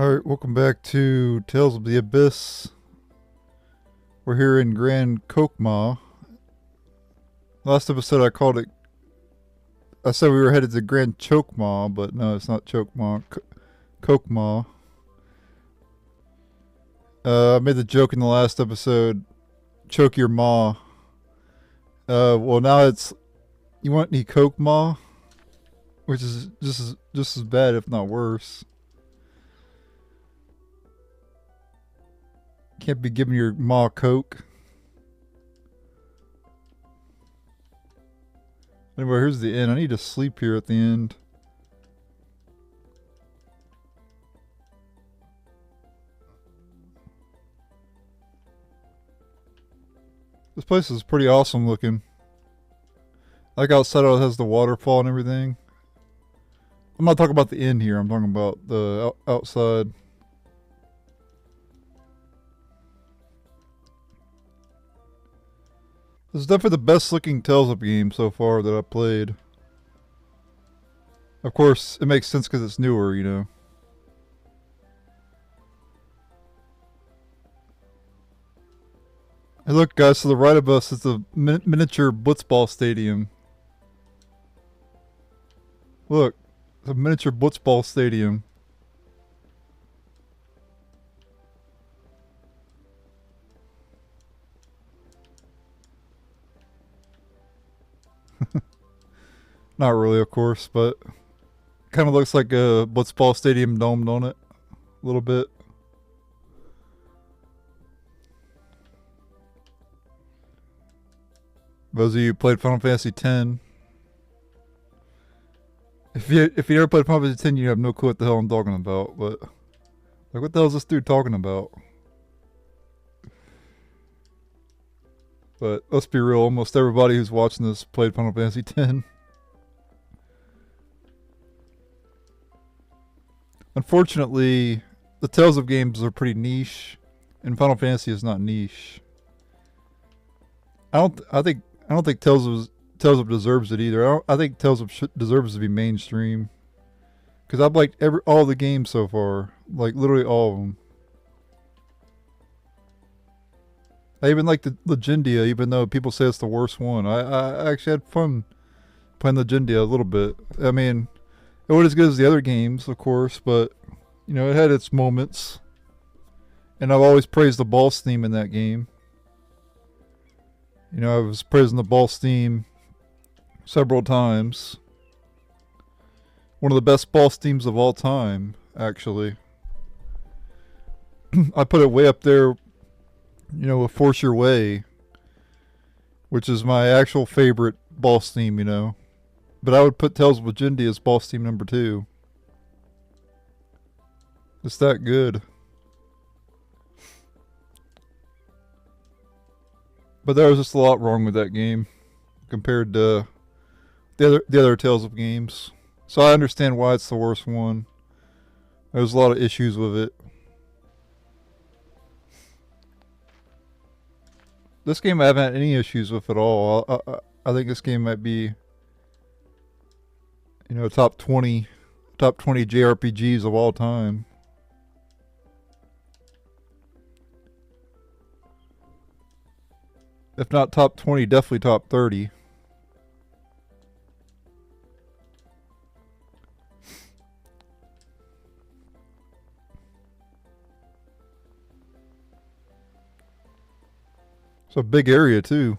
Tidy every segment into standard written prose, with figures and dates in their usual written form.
Alright, welcome back to Tales of the Abyss. We're here in Grand Chokmah. Last episode I said we were headed to Grand Chokmah, but no, it's not Chokmah. Chokmah. I made the joke in the last episode, choke your maw. Well now it's, you want any Chokmah? Which is just as bad, if not worse. Can't be giving your ma coke. Anyway, here's the end. I need to sleep here at the end. This place is pretty awesome looking. Like outside it has the waterfall and everything. I'm not talking about the end here. I'm talking about the outside. This is definitely the best looking Tales of game so far that I've played. Of course, it makes sense because it's newer, you know. Hey look guys, to the right of us is the miniature blitzball stadium. Look, it's a miniature blitzball stadium. Not really, of course, but kind of looks like a blitzball stadium domed on it. A little bit. Those of you who played Final Fantasy X. If you never played Final Fantasy X, you have no clue what the hell I'm talking about, but like what the hell is this dude talking about? But let's be real, almost everybody who's watching this played Final Fantasy X. Unfortunately, the Tales of games are pretty niche, and Final Fantasy is not niche. I don't think Tales of deserves it either. I think Tales of deserves to be mainstream, because I've liked all the games so far, like literally all of them. I even like the Legendia, even though people say it's the worst one. I actually had fun playing Legendia a little bit. I mean, it wasn't as good as the other games, of course, but you know, it had its moments. And I've always praised the boss theme in that game. You know, I was praising the boss theme several times. One of the best boss themes of all time, actually. I put it way up there, you know, with Force Your Way, which is my actual favorite boss theme, you know. But I would put Tales of Legendia as boss theme number 2. It's that good. But there was just a lot wrong with that game compared to the other Tales of games. So I understand why it's the worst one. There's a lot of issues with it. This game I haven't had any issues with at all. I think this game might be, you know, top 20 JRPGs of all time. If not top 20, definitely top 30. It's a big area too.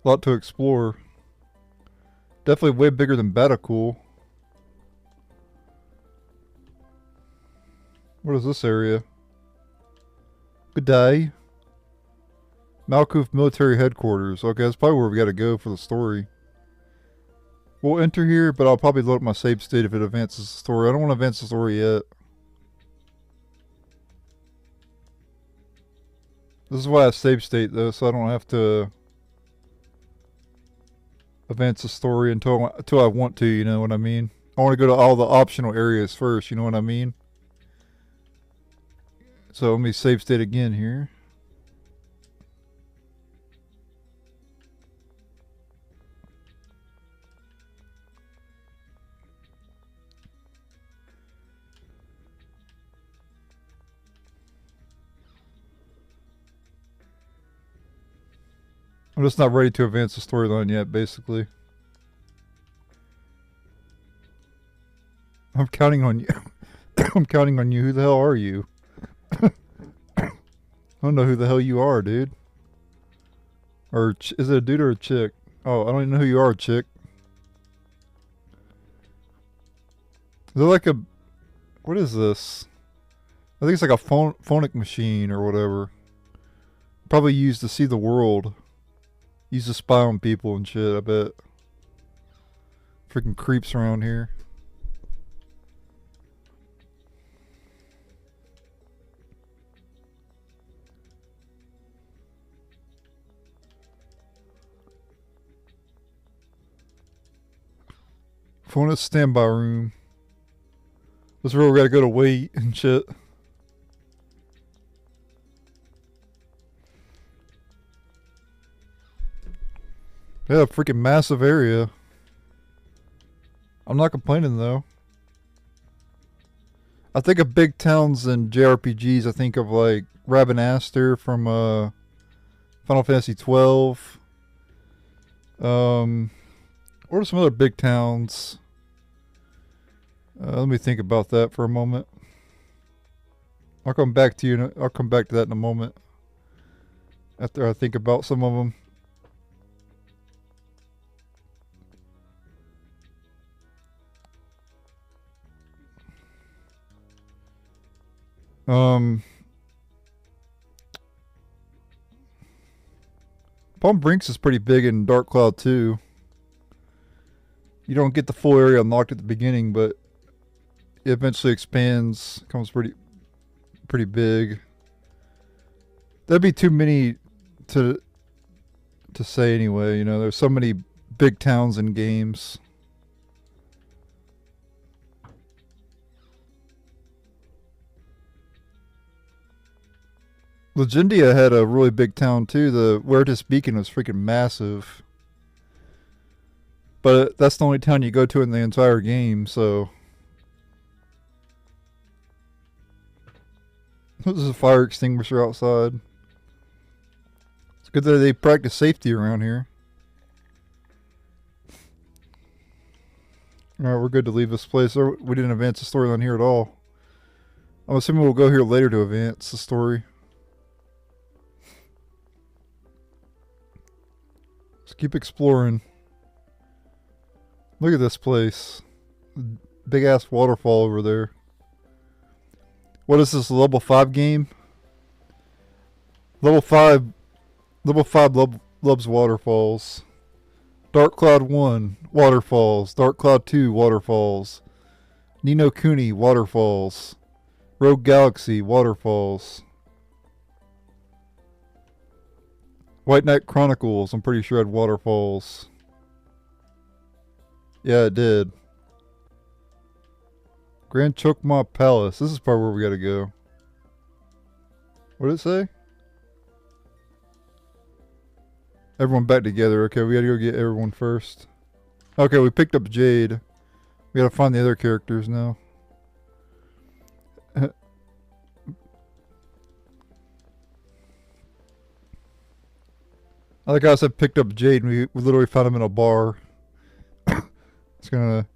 A lot to explore. Definitely way bigger than Batacool. What is this area? Good day. Malkuth Military Headquarters. Okay, that's probably where we gotta go for the story. We'll enter here, but I'll probably load up my save state if it advances the story. I don't want to advance the story yet. This is why I save state though, so I don't have to advance the story until I want to, you know what I mean? I want to go to all the optional areas first, you know what I mean? So let me save state again here. I'm just not ready to advance the storyline yet, basically. I'm counting on you. I'm counting on you. Who the hell are you? I don't know who the hell you are, dude. Or is it a dude or a chick? Oh, I don't even know who you are, chick. Is it like a... What is this? I think it's like a phonic machine or whatever. Probably used to see the world. Used to spy on people and shit, I bet. Freaking creeps around here. Phone at standby room. This is where we gotta go to wait and shit. Yeah, freaking massive area. I'm not complaining though. I think of big towns and JRPGs. I think of like Rabanastre from Final Fantasy 12. What are some other big towns? Let me think about that for a moment. I'll come back to you. I'll come back to that in a moment. After I think about some of them. Palm Brinks is pretty big in Dark Cloud too. You don't get the full area unlocked at the beginning, but it eventually expands, becomes pretty big. That'd be too many to say anyway. You know, there's so many big towns and games. Legendia had a really big town too. The Huertas Beacon was freaking massive. But that's the only town you go to in the entire game, so... There's a fire extinguisher outside. It's good that they practice safety around here. Alright, we're good to leave this place. We didn't advance the storyline here at all. I'm assuming we'll go here later to advance the story. Let's keep exploring. Look at this place. Big ass waterfall over there. What is this, level 5 game? Level 5 loves waterfalls. Dark Cloud 1, waterfalls. Dark Cloud 2, waterfalls. Ni no Kuni, waterfalls. Rogue Galaxy, waterfalls. White Knight Chronicles, I'm pretty sure had waterfalls. Yeah, it did. Grand Chokmah Palace. This is probably where we gotta go. What did it say? Everyone back together. Okay, we gotta go get everyone first. Okay, we picked up Jade. We gotta find the other characters now. Like I said, picked up Jade and we literally found him in a bar. That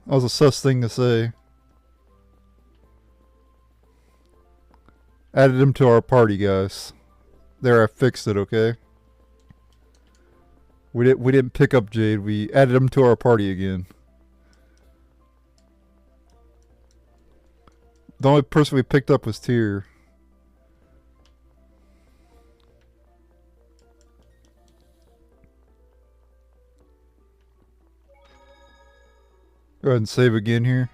was a sus thing to say. Added him to our party, guys. There, I fixed it, okay? We didn't pick up Jade, we added him to our party again. The only person we picked up was Tyr. Go ahead and save again here.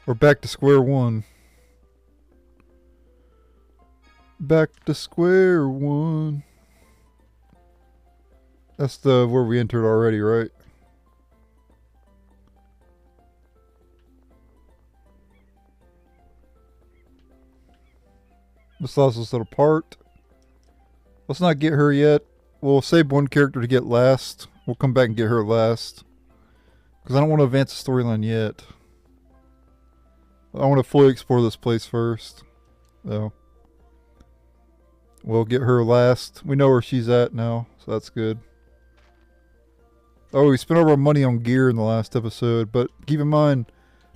We're back to square one. Back to square one. That's the where we entered already, right? This allows us little part. Let's not get her yet. We'll save one character to get last. We'll come back and get her last. Because I don't want to advance the storyline yet. I want to fully explore this place first. So. We'll get her last. We know where she's at now, so that's good. Oh, we spent all our money on gear in the last episode, but keep in mind,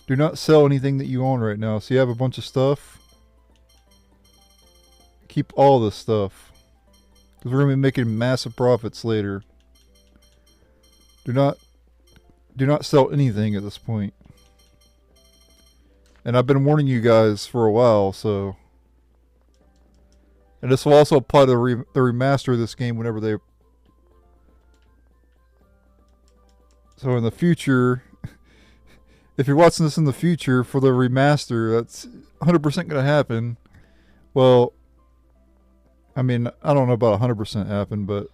do not sell anything that you own right now. So you have a bunch of stuff. Keep all this stuff, because we're going to be making massive profits later. Do not sell anything at this point. And I've been warning you guys for a while, so... And this will also apply to the remaster of this game whenever they... So in the future, if you're watching this in the future for the remaster, that's 100% going to happen. Well, I mean, I don't know about 100% happen, but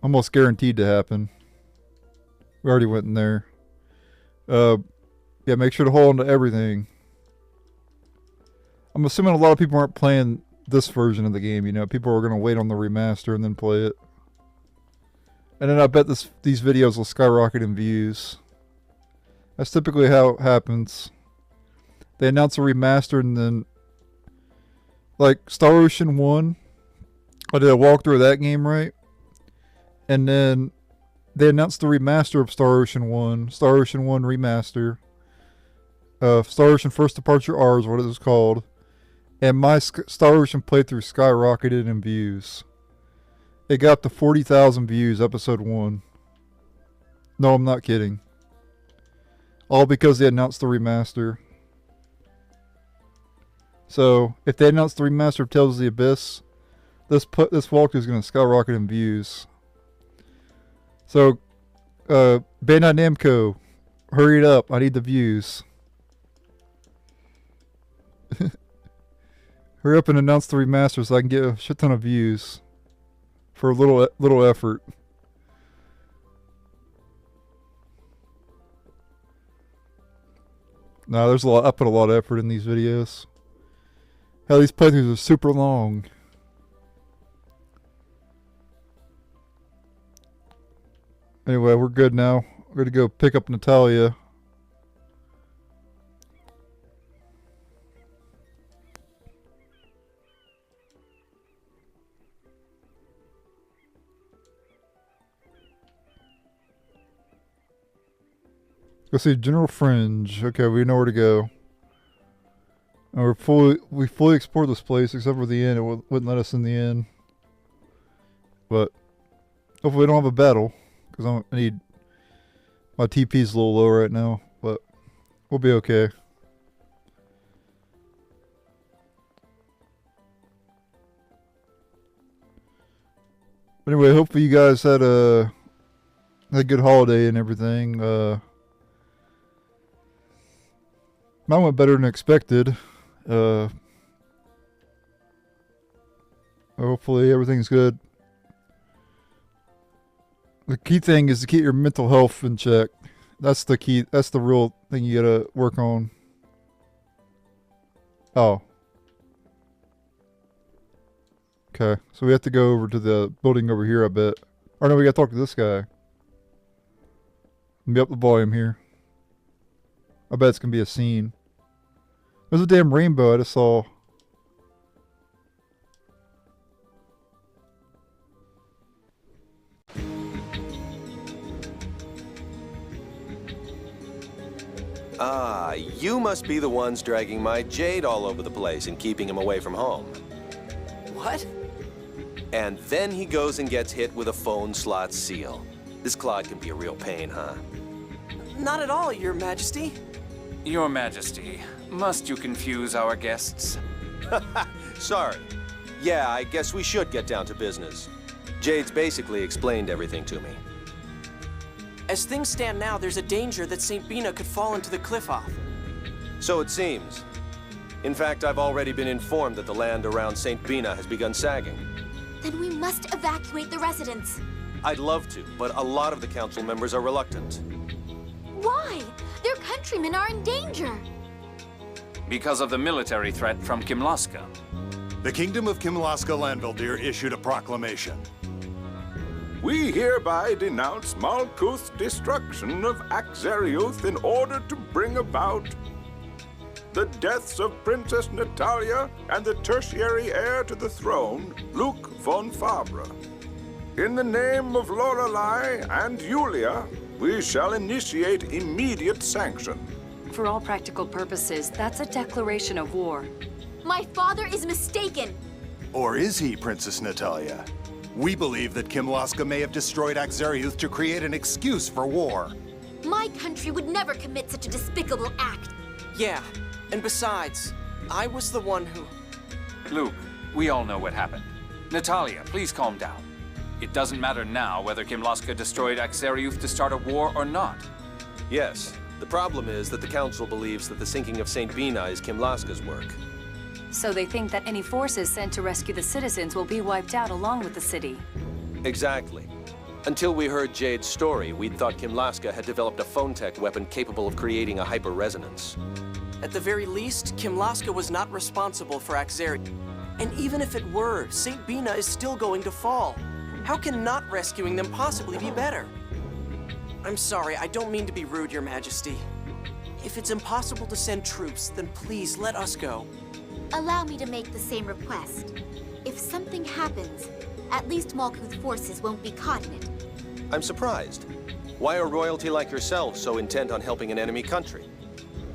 almost guaranteed to happen. We already went in there. Yeah, make sure to hold on to everything. I'm assuming a lot of people aren't playing this version of the game, you know. People are going to wait on the remaster and then play it. And then I bet these videos will skyrocket in views. That's typically how it happens. They announce a remaster and then... Like, Star Ocean 1, I did a walkthrough of that game, right? And then they announced the remaster of Star Ocean 1. Star Ocean 1 Remaster. Star Ocean First Departure R is what it was called. And my Star Ocean playthrough skyrocketed in views. It got up to 40,000 views, episode 1. No, I'm not kidding. All because they announced the remaster. So, if they announce the remaster of Tales of the Abyss, this walkthrough is going to skyrocket in views. So, Bandai Namco, hurry it up. I need the views. Hurry up and announce the remaster so I can get a shit ton of views. For a little effort. Nah, there's a lot. I put a lot of effort in these videos. Hell, these playthroughs are super long. Anyway, we're good now. We're gonna go pick up Natalia. Go see General Fringe. Okay, we know where to go. And we fully explored this place except for the inn. It wouldn't let us in the inn. But hopefully we don't have a battle, because I need my TP's a little low right now. But we'll be okay. Anyway, hopefully you guys had a good holiday and everything. Mine went better than expected. Hopefully everything's good. The key thing is to keep your mental health in check. That's the key. That's the real thing you gotta work on. Oh. Okay, so we have to go over to the building over here, I bet. Or no, we gotta talk to this guy. Let me up the volume here. I bet it's gonna be a scene. There's a damn rainbow I just saw. Ah, you must be the ones dragging my Jade all over the place and keeping him away from home. What? And then he goes and gets hit with a phone slot seal. This Claude can be a real pain, huh? Not at all, Your Majesty. Your Majesty, must you confuse our guests? Sorry. Yeah, I guess we should get down to business. Jade's basically explained everything to me. As things stand now, there's a danger that St. Bina could fall into the cliff off. So it seems. In fact, I've already been informed that the land around St. Bina has begun sagging. Then we must evacuate the residents. I'd love to, but a lot of the council members are reluctant. Why? Their countrymen are in danger. Because of the military threat from Kimlaska. The Kingdom of Kimlaska Landvildir issued a proclamation. We hereby denounce Malkuth's destruction of Axariuth in order to bring about... the deaths of Princess Natalia and the tertiary heir to the throne, Luke von Fabre. In the name of Lorelei and Yulia, we shall initiate immediate sanction. For all practical purposes, that's a declaration of war. My father is mistaken. Or is he, Princess Natalia? We believe that Kimlaska may have destroyed Axariuth to create an excuse for war. My country would never commit such a despicable act. Yeah, and besides, I was the one who... Luke, we all know what happened. Natalia, please calm down. It doesn't matter now whether Kimlaska destroyed Axariuth to start a war or not. Yes. The problem is that the Council believes that the sinking of St. Bina is Kimlaska's work. So they think that any forces sent to rescue the citizens will be wiped out along with the city. Exactly. Until we heard Jade's story, we'd thought Kimlaska had developed a phone-tech weapon capable of creating a hyper-resonance. At the very least, Kimlaska was not responsible for Axariuth. And even if it were, St. Bina is still going to fall. How can not rescuing them possibly be better? I'm sorry, I don't mean to be rude, Your Majesty. If it's impossible to send troops, then please let us go. Allow me to make the same request. If something happens, at least Malkuth forces won't be caught in it. I'm surprised. Why are royalty like yourselves so intent on helping an enemy country?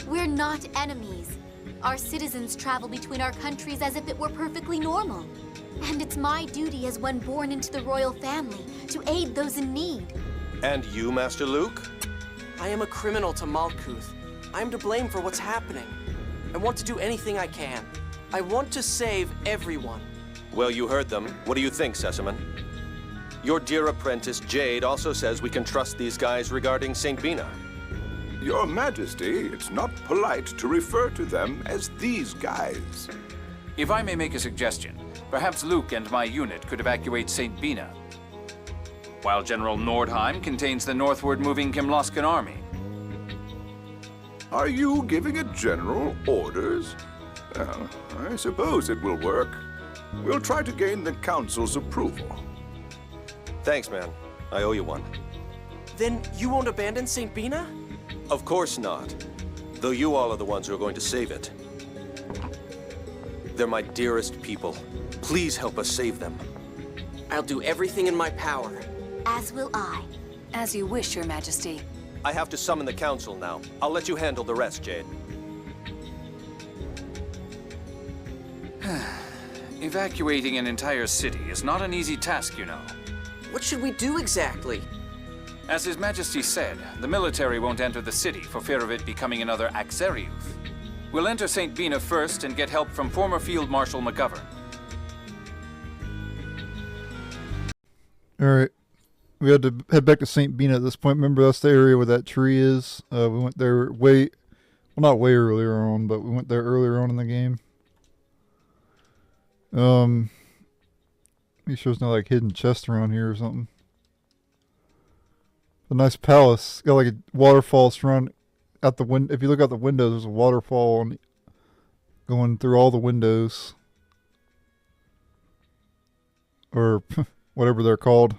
We're not enemies. Our citizens travel between our countries as if it were perfectly normal. And it's my duty as one born into the royal family to aid those in need. And you, Master Luke? I am a criminal to Malkuth. I am to blame for what's happening. I want to do anything I can. I want to save everyone. Well, you heard them. What do you think, Sesaman? Your dear apprentice, Jade, also says we can trust these guys regarding St. Bina. Your Majesty, it's not polite to refer to them as these guys. If I may make a suggestion, perhaps Luke and my unit could evacuate St. Bina, while General Nordheim contains the northward moving Kimlaskan army. Are you giving a general orders? Well, I suppose it will work. We'll try to gain the Council's approval. Thanks, man. I owe you one. Then you won't abandon St. Bina? Of course not. Though you all are the ones who are going to save it. They're my dearest people. Please help us save them. I'll do everything in my power. As will I. As you wish, Your Majesty. I have to summon the Council now. I'll let you handle the rest, Jade. Evacuating an entire city is not an easy task, you know. What should we do exactly? As His Majesty said, the military won't enter the city for fear of it becoming another Axariuth. We'll enter St. Bina first and get help from former Field Marshal McGovern. Alright. We had to head back to St. Bina at this point. Remember, that's the area where that tree is. We went there well, not way earlier on, but we went there earlier on in the game. Make sure there's no like hidden chest around here or something. A nice palace. Got like a waterfall surround out the window. If you look out the window, there's a waterfall going through all the windows. Or whatever they're called.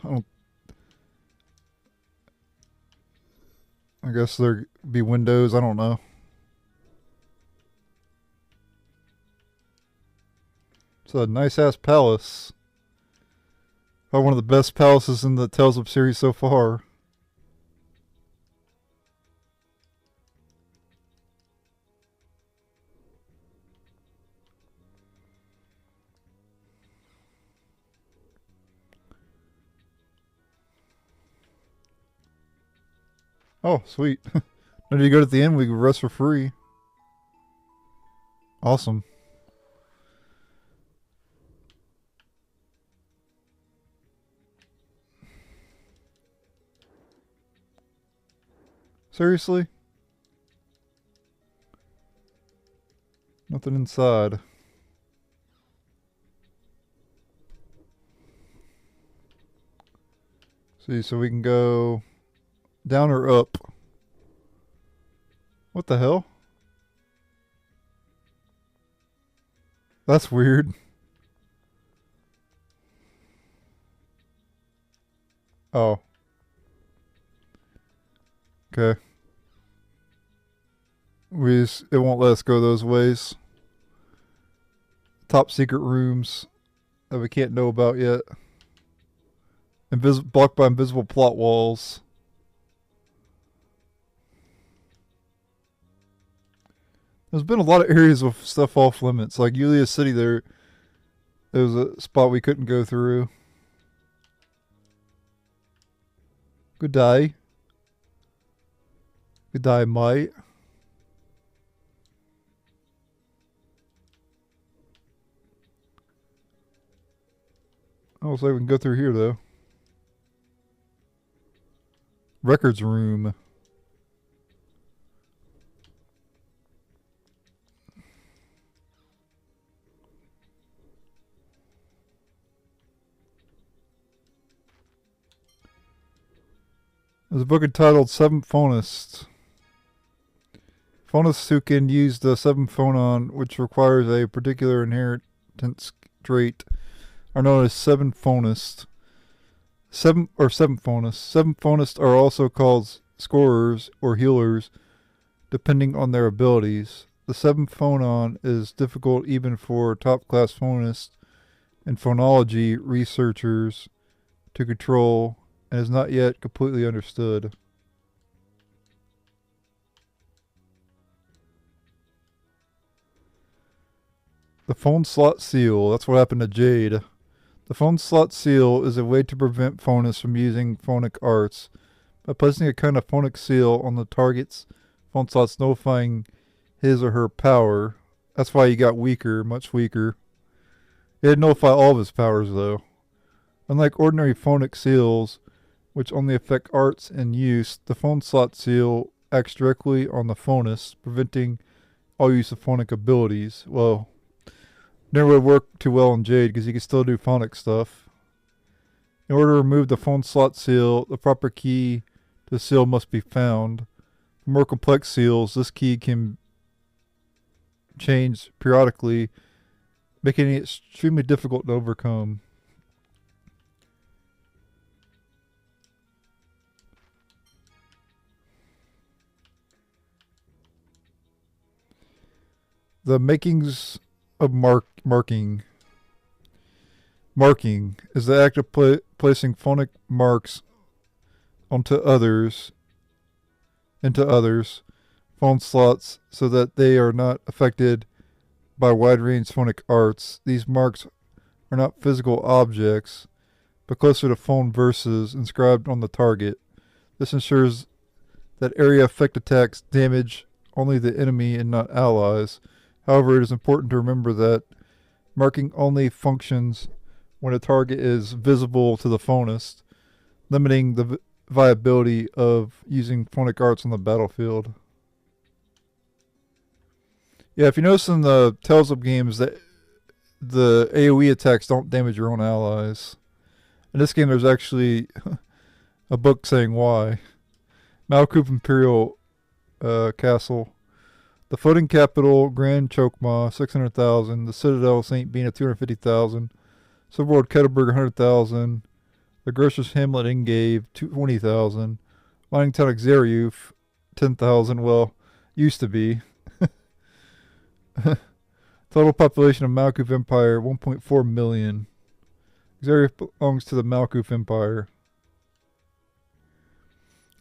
I guess there'd be windows. I don't know. It's a nice-ass palace. Probably one of the best palaces in the Tales of series so far. Oh, sweet. Now, do you go to the end? We can rest for free. Awesome. Seriously? Nothing inside. See, so we can go down or up. What the hell? That's weird. Oh. Okay. It won't let us go those ways. Top secret rooms that we can't know about yet. Blocked by invisible plot walls. There's been a lot of areas with stuff off limits. Like Yugioh City there was a spot we couldn't go through. Good day. Good day, mate. Oh, looks like we can go through here, though. Records room. There's a book entitled Seventh Phonist. Phonists who can use the seventh phonon, which requires a particular inheritance trait, are known as seventh phonists. Seventh phonists. Seventh phonists are also called scorers or healers, depending on their abilities. The seventh phonon is difficult even for top-class phonists and phonology researchers to control, and is not yet completely understood. The phone slot seal. That's what happened to Jade. The phone slot seal is a way to prevent phonists from using phonic arts. By placing a kind of phonic seal on the target's phone slots, nullifying his or her power. That's why he got weaker, much weaker. It didn't nullify all of his powers, though. Unlike ordinary phonic seals, which only affect arts in use, the phone slot seal acts directly on the phonist, preventing all use of phonic abilities. Well, never would work too well on Jade because he can still do phonic stuff. In order to remove the phone slot seal, the proper key to the seal must be found. For more complex seals, this key can change periodically, making it extremely difficult to overcome. The makings of marking. Marking is the act of placing phonic marks into others, phone slots, so that they are not affected by wide-range phonic arts. These marks are not physical objects, but closer to phone verses inscribed on the target. This ensures that area effect attacks damage only the enemy and not allies. However, it is important to remember that marking only functions when a target is visible to the phonist, limiting the viability of using phonic arts on the battlefield. Yeah, if you notice in the Tales of games that the AoE attacks don't damage your own allies. In this game, there's actually a book saying why. Malkuth Imperial Castle. The floating capital, Grand Chokmah, 600,000. The Citadel, St. Bina, 250,000. Silverwood, Kettelberg, 100,000. The Grocer's Hamlet, Ingave, 20,000. Mining Town, Exariuf, 10,000. Well, used to be. Total population of Malkuth Empire, 1.4 million. Exariuf belongs to the Malkuth Empire.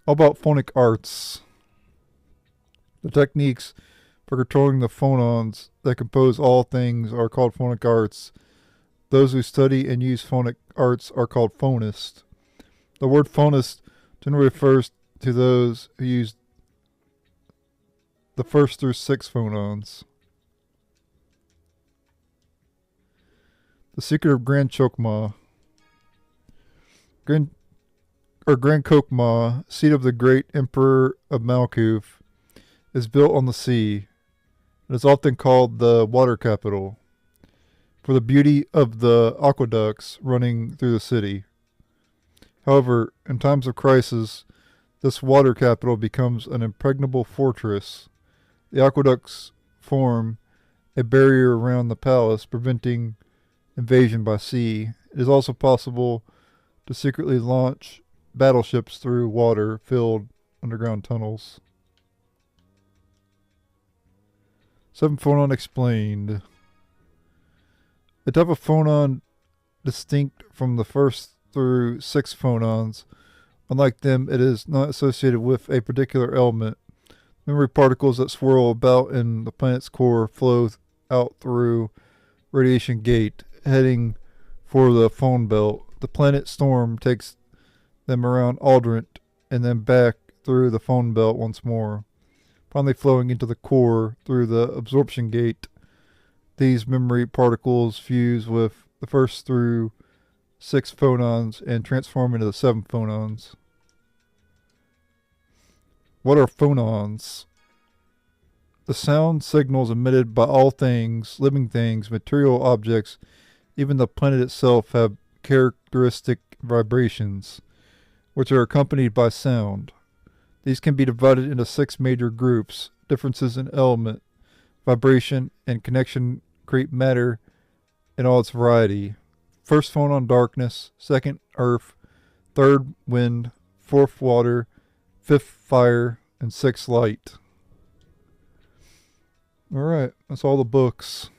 All about phonic arts. The techniques for controlling the phonons that compose all things are called phonic arts. Those who study and use phonic arts are called phonists. The word phonist generally refers to those who use the first through 6 phonons. The secret of Grand Chokmah. Grand Chokmah, seat of the great Emperor of Malkuth, is built on the sea. It is often called the water capital for the beauty of the aqueducts running through the city. However, in times of crisis, this water capital becomes an impregnable fortress. The aqueducts form a barrier around the palace, preventing invasion by sea. It is also possible to secretly launch battleships through water-filled underground tunnels. 7 phonon explained. A type of phonon distinct from the first through 6 phonons. Unlike them, it is not associated with a particular element. Memory particles that swirl about in the planet's core flow out through radiation gate, heading for the phone belt. The planet storm takes them around Aldrin and then back through the phone belt once more, finally flowing into the core through the absorption gate. These memory particles fuse with the first through 6 phonons and transform into the 7 phonons. What are phonons? The sound signals emitted by all things, living things, material objects, even the planet itself have characteristic vibrations, which are accompanied by sound. These can be divided into 6 major groups. Differences in element, vibration, and connection create matter in all its variety. First phonon, darkness. Second, earth. Third, wind. Fourth, water. Fifth, fire. And 6th, light. Alright, that's all the books.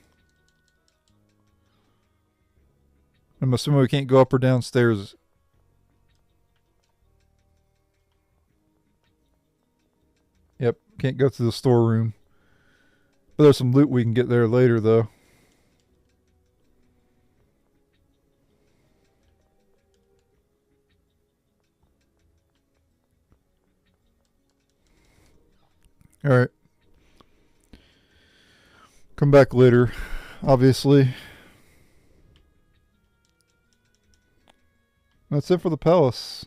I'm assuming we can't go up or downstairs. Yep, can't go to the storeroom. But there's some loot we can get there later, though. Alright. Come back later, obviously. That's it for the palace.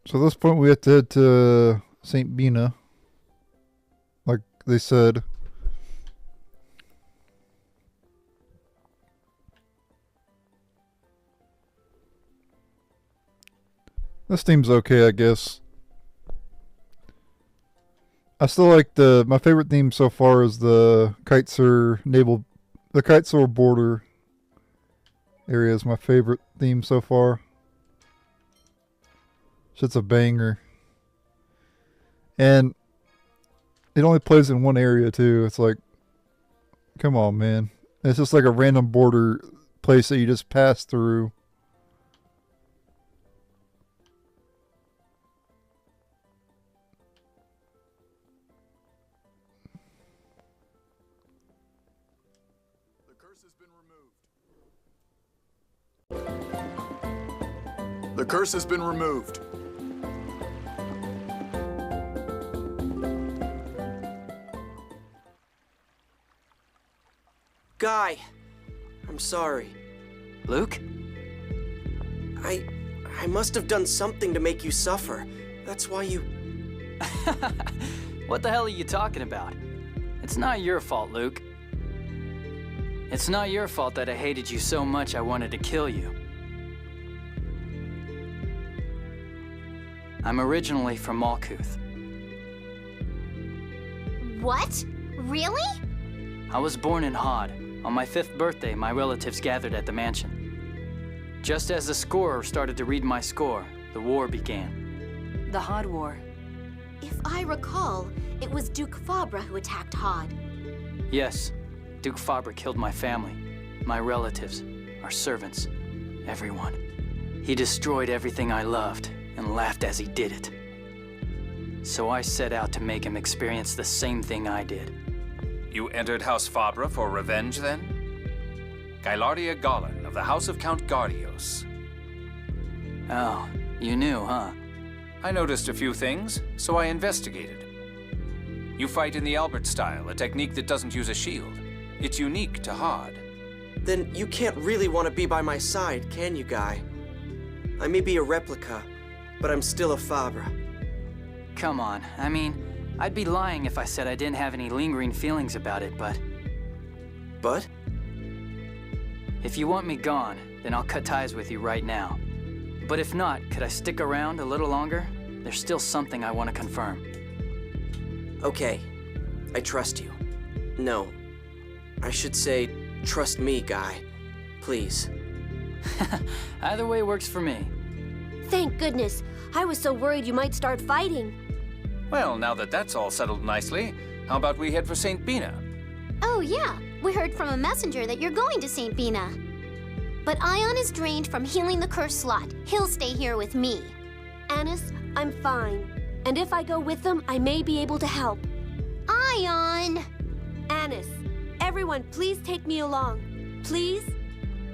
So at this point we have to head to St. Bina, like they said. This theme's okay, I guess. I still like my favorite theme so far is the Kitesaur border area is my favorite theme so far. Shit's a banger. And it only plays in one area too. It's like, come on, man. It's just like a random border place that you just pass through. The curse has been removed. The curse has been removed. Guy, I'm sorry. Luke? I must have done something to make you suffer. That's why you... What the hell are you talking about? It's not your fault, Luke. It's not your fault that I hated you so much I wanted to kill you. I'm originally from Malkuth. What? Really? I was born in Hod. On my 5th birthday, my relatives gathered at the mansion. Just as the scorer started to read my score, the war began. The Hod War. If I recall, it was Duke Fabra who attacked Hod. Yes, Duke Fabra killed my family, my relatives, our servants, everyone. He destroyed everything I loved and laughed as he did it. So I set out to make him experience the same thing I did. You entered House Fabra for revenge, then? Gylardia Golan of the House of Count Gardios. Oh, you knew, huh? I noticed a few things, so I investigated. You fight in the Albert style, a technique that doesn't use a shield. It's unique to Hod. Then you can't really want to be by my side, can you, Guy? I may be a replica, but I'm still a Fabra. Come on, I mean, I'd be lying if I said I didn't have any lingering feelings about it, but... But? If you want me gone, then I'll cut ties with you right now. But if not, could I stick around a little longer? There's still something I want to confirm. Okay. I trust you. No, I should say, trust me, Guy. Please. Either way works for me. Thank goodness. I was so worried you might start fighting. Well, now that that's all settled nicely, how about we head for St. Bina? Oh, yeah. We heard from a messenger that you're going to St. Bina. But Ion is drained from healing the cursed slot. He'll stay here with me. Annis, I'm fine. And if I go with them, I may be able to help. Ion! Annis, everyone, please take me along. Please?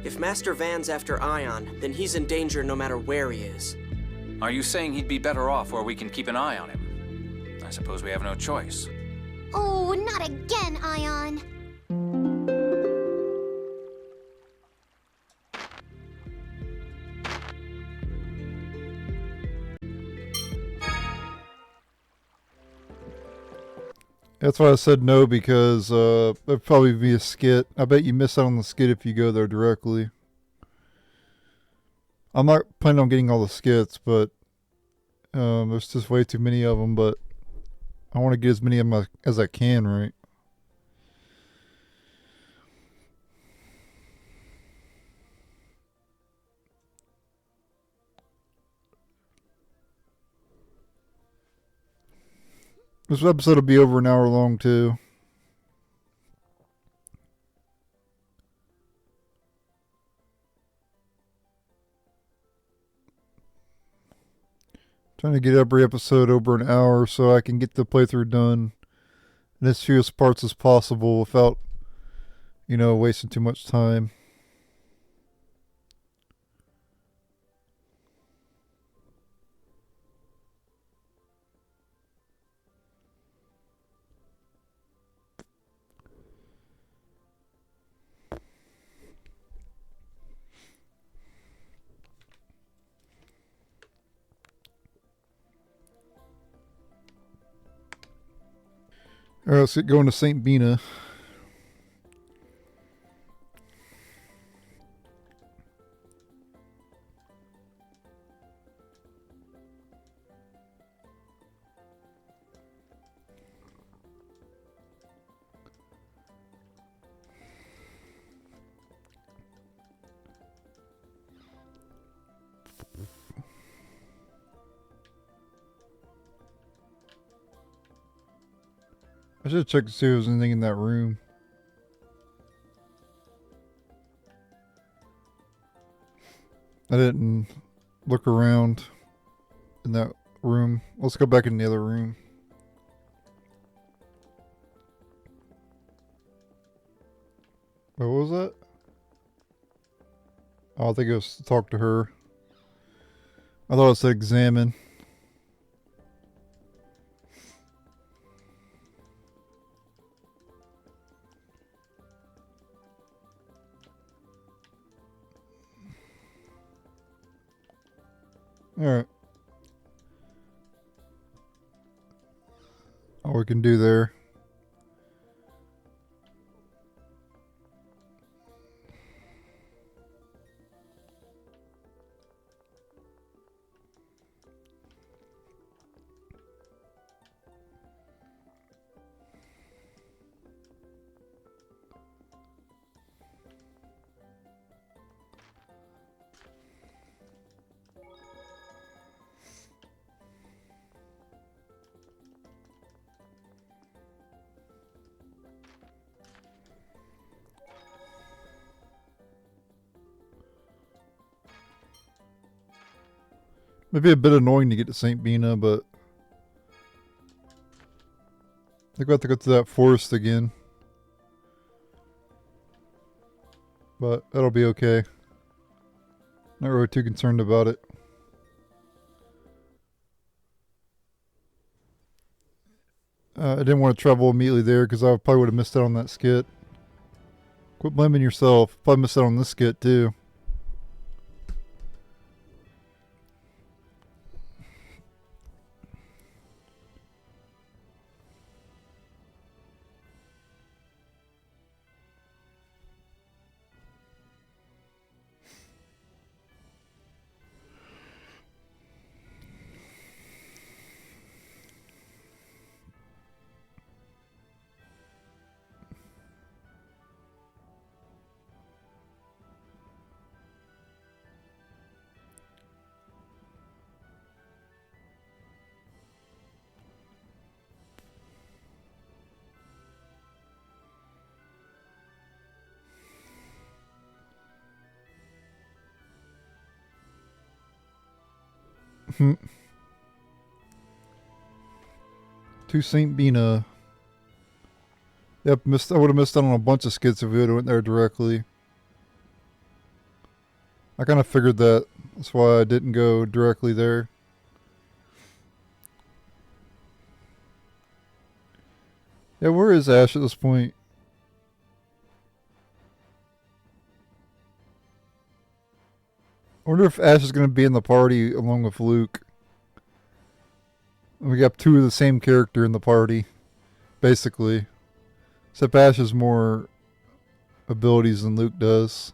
If Master Van's after Ion, then he's in danger no matter where he is. Are you saying he'd be better off where we can keep an eye on him? I suppose we have no choice. Oh, not again, Ion. That's why I said no, because it'd probably be a skit. I bet you miss out on the skit if you go there directly. I'm not planning on getting all the skits, but there's just way too many of them. But I want to get as many of them as I can, right? This episode will be over an hour long, too. Trying to get every episode over an hour so I can get the playthrough done in as few parts as possible without, wasting too much time. Alright, let's get going to St. Bina. I should check to see if there's anything in that room. I didn't look around in that room. Let's go back in the other room. Wait, what was that? Oh, I think it was to talk to her. I thought it said examine. Alright. All we can do there. Maybe a bit annoying to get to St. Bina, but I think we have to go through that forest again. But that'll be okay. Not really too concerned about it. I didn't want to travel immediately there because I probably would have missed out on that skit. Quit blaming yourself. Probably missed out on this skit too. To St. Bina. Yep, I would have missed out on a bunch of skits if we would have went there directly. I kind of figured that. That's why I didn't go directly there. Yeah, where is Ash at this point? I wonder if Ash is going to be in the party along with Luke. We got two of the same character in the party, basically. Except Ash has more abilities than Luke does.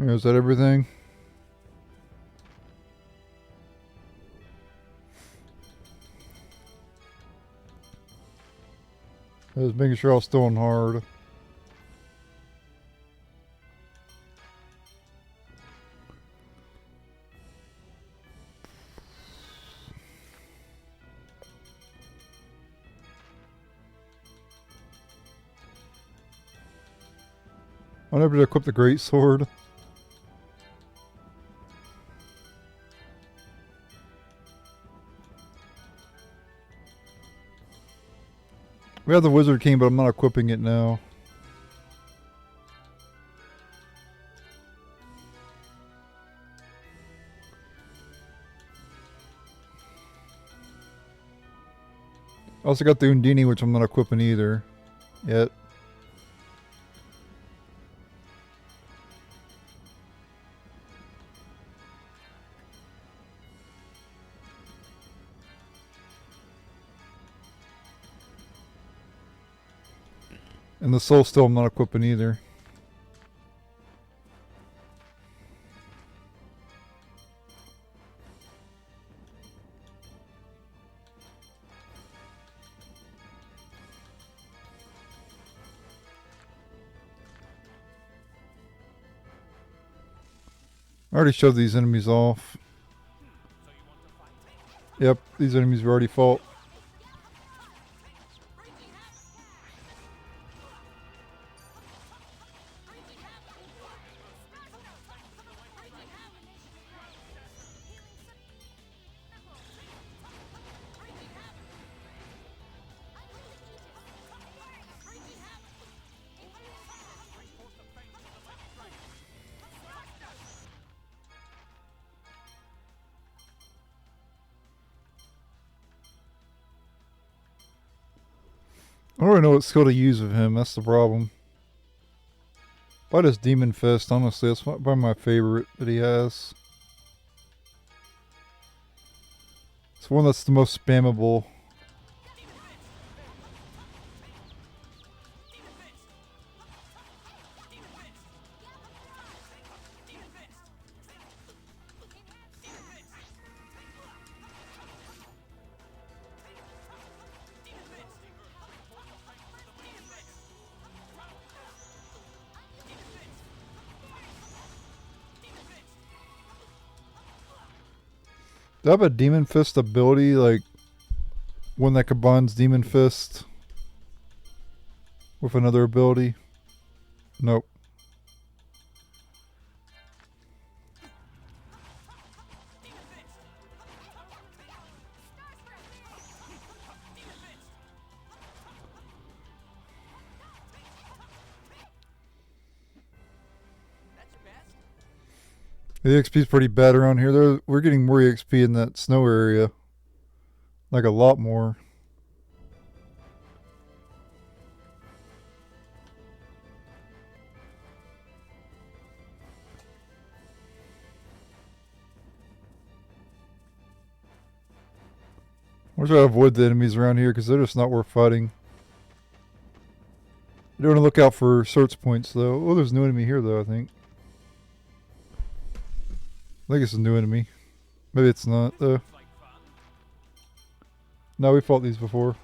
Is that everything? I was making sure I was still on hard. I never did equip the great sword. We have the Wizard King, but I'm not equipping it now. I also got the Undini, which I'm not equipping either yet. And the Soul Still I'm not equipping either. I already showed these enemies off. Yep, these enemies we already fought. I don't really know what skill to use with him, that's the problem. Probably just Demon Fist, honestly, that's probably my favorite that he has. It's one that's the most spammable. Do I have a Demon Fist ability, like one that combines Demon Fist with another ability? Nope. The XP is pretty bad around here. We're getting more XP in that snow area. Like a lot more. We're trying to avoid the enemies around here because they're just not worth fighting. You don't want to look out for search points though. Oh, there's a new enemy here though, I think. I think it's a new enemy. Maybe it's not though. No, we fought these before.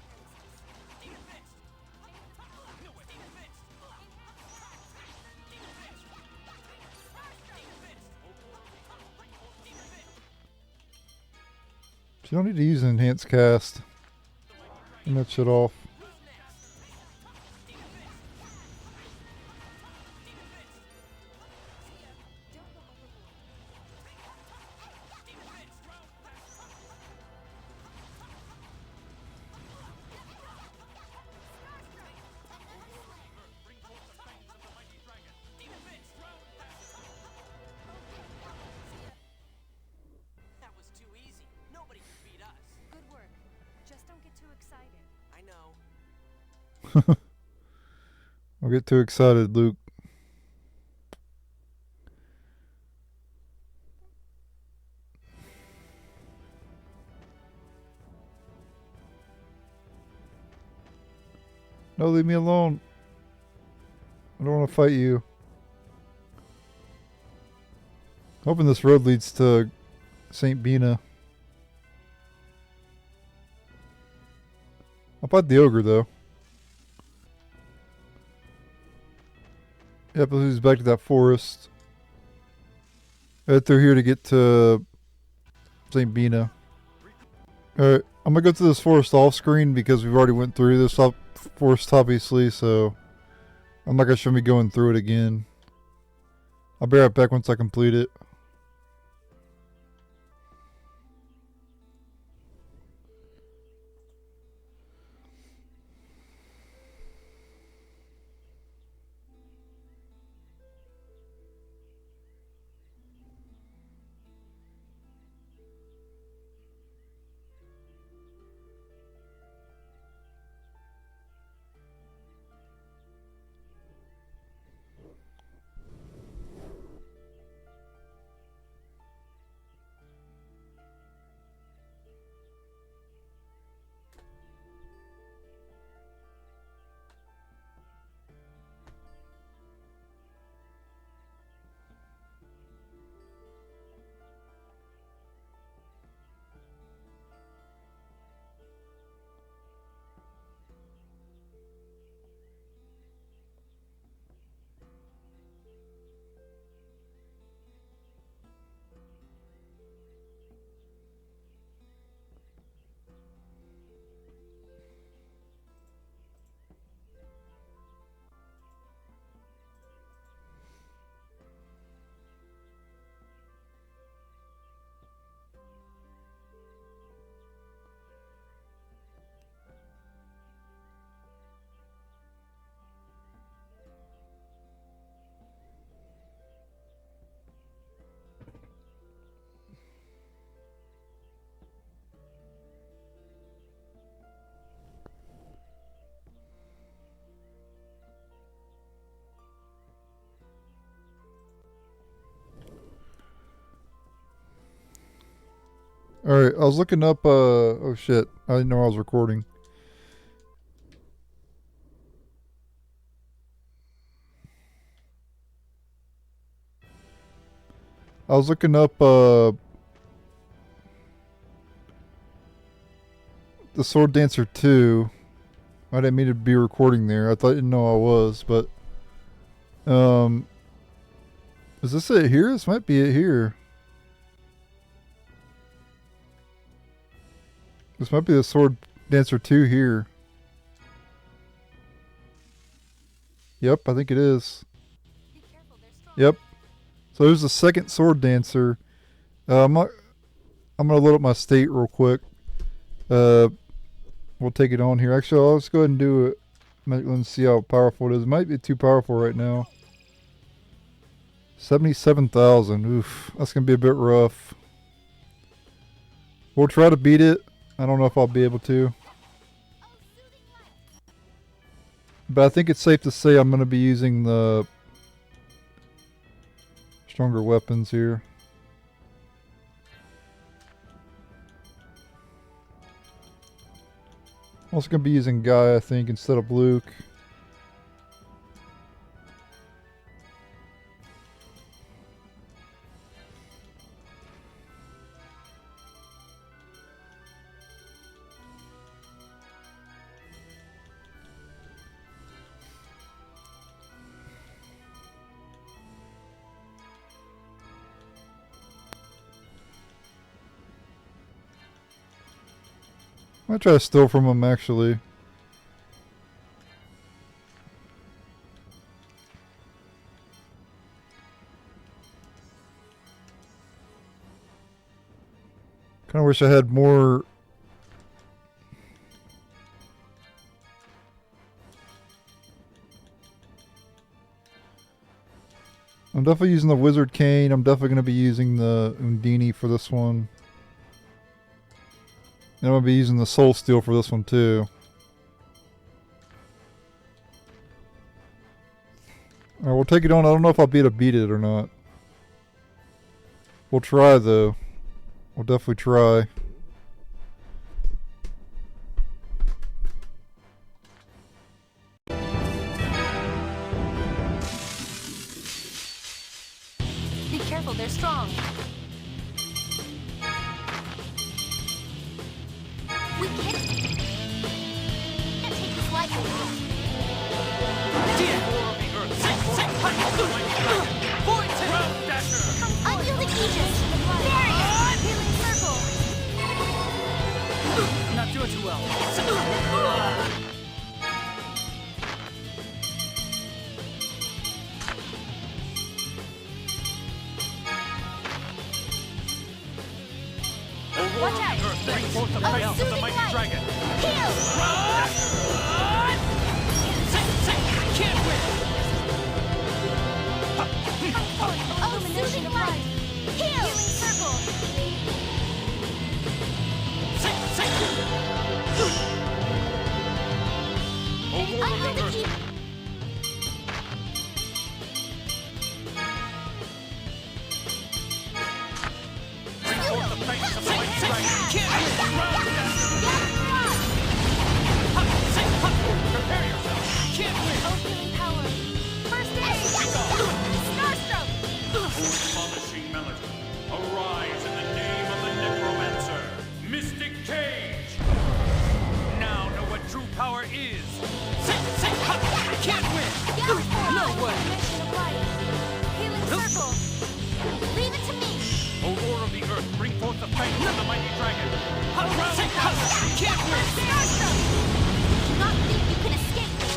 You don't need to use an enhanced cast. Turn that shit off. That was too easy. Nobody could beat us. Good work. Just don't get too excited. I know. Don't get too excited, Luke. No, leave me alone. I don't want to fight you. Hoping this road leads to St. Bina. I'll fight the ogre though. Yep, let's back to that forest. Head through here to get to St. Bina. Alright, I'm gonna go through this forest off screen because we've already went through this forest obviously, so I'm not gonna show me going through it again. I'll be right back once I complete it. Alright, I was looking up, oh shit, I didn't know I was recording. I was looking up, the Sword Dancer 2. I didn't mean to be recording there. I didn't know I was, but, is this it here? This might be it here. This might be the Sword Dancer 2 here. Yep, I think it is. Yep. So there's the second Sword Dancer. I'm gonna load up my state real quick. We'll take it on here. Actually, I'll just go ahead and do it. Let's see how powerful it is. It might be too powerful right now. 77,000. Oof, that's gonna be a bit rough. We'll try to beat it. I don't know if I'll be able to. But I think it's safe to say I'm going to be using the stronger weapons here. I'm also going to be using Guy, I think, instead of Luke. I might try to steal from him, actually. Kind of wish I had more. I'm definitely using the Wizard Cane. I'm definitely going to be using the Undini for this one. And I'm going to be using the Soul Steel for this one too. Alright, we'll take it on. I don't know if I'll be able to beat it or not. We'll try though. We'll definitely try. Be careful, they're strong. We can't take this lightly. Unyielding Aegis. Barrier. Healing circle. Not doing too well. Watch out! Bring forth the face of the mighty dragon. Heal. Can't win. Illumination of light. Heal. Healing circle. Unyielding Aegis. Prepare yourself. Can't win. Healing power. First aid. Starstroke. Astonishing melody. Arise in the name of the necromancer, Mystic Cage. Now know what true power is. Can't win. No way. Illumination of light. Healing circle. Leave it to me. Aurora of the earth, bring forth the fangs of the mighty dragon. Can't win. Starstroke. Do not think you can escape me.